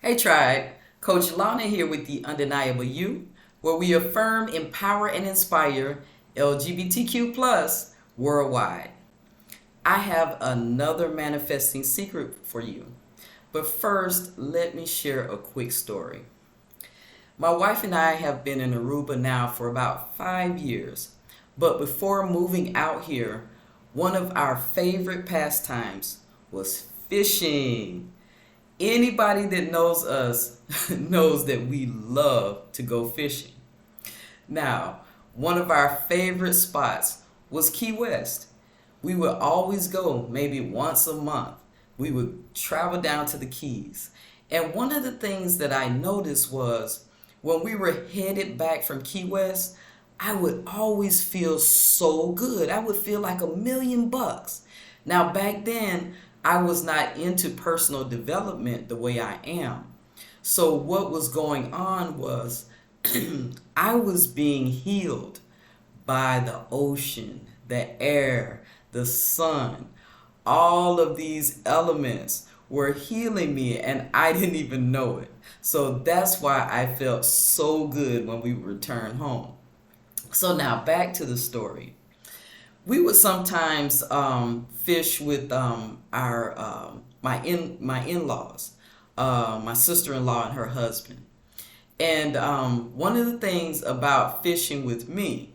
Hey Tribe, Coach Lana here with the Undeniable You, where we affirm, empower, and inspire LGBTQ plus worldwide. I have another manifesting secret for you. But first, let me share a quick story. My wife and I have been in Aruba now for about 5 years. But before moving out here, one of our favorite pastimes was fishing. Anybody that knows us knows that we love to go fishing. Now, one of our favorite spots was Key West. We would always go maybe once a month. We would travel down to the Keys. And one of the things that I noticed was when we were headed back from Key West, I would always feel so good. I would feel like $1,000,000. Now, back then, I was not into personal development the way I am. So, what was going on was I was being healed by the ocean, the air, the sun. All of these elements were healing me, and I didn't even know it. So, that's why I felt so good when we returned home. So, now back to the story. We would sometimes fish with our my in-laws, my sister-in-law and her husband. And one of the things about fishing with me,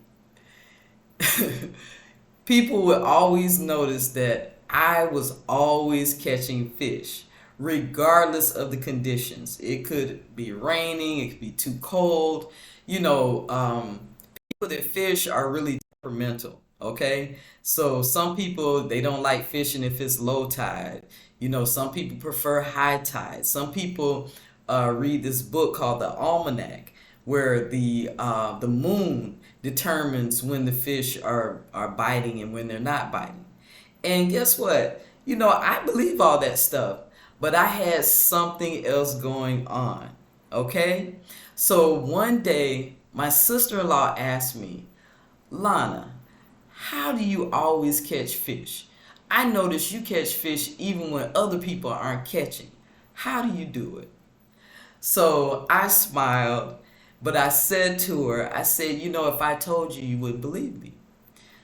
people would always notice that I was always catching fish, regardless of the conditions. It could be raining, it could be too cold. People that fish are really temperamental. Okay, so some people they don't like fishing if it's low tide. Some people prefer high tide. Some people read this book called the Almanac, where the moon determines when the fish are biting and when they're not biting. And guess what? I believe all that stuff, but I had something else going on. Okay, so one day my sister-in-law asked me, Lana, how do you always catch fish? I notice you catch fish even when other people aren't catching. How do you do it? So I smiled, but I said to her, I said, if I told you, you wouldn't believe me.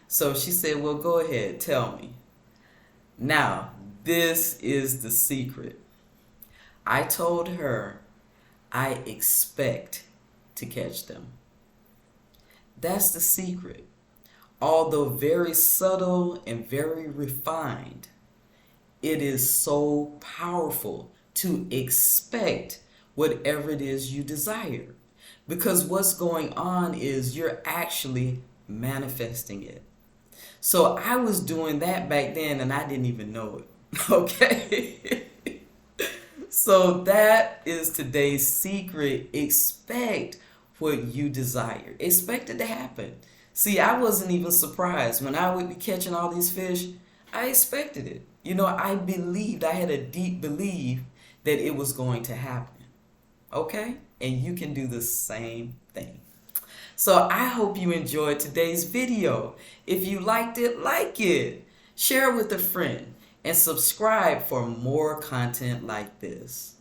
So she said, well, go ahead, tell me. Now, this is the secret. I told her I expect to catch them. That's the secret. Although very subtle and very refined, it is so powerful to expect whatever it is you desire. Because what's going on is you're actually manifesting it. So I was doing that back then and I didn't even know it. Okay? So that is today's secret. Expect what you desire. Expect it to happen. See, I wasn't even surprised. When I would be catching all these fish, I expected it. I believed, I had a deep belief that it was going to happen. Okay? And you can do the same thing. So I hope you enjoyed today's video. If you liked it, like it. Share it with a friend and subscribe for more content like this.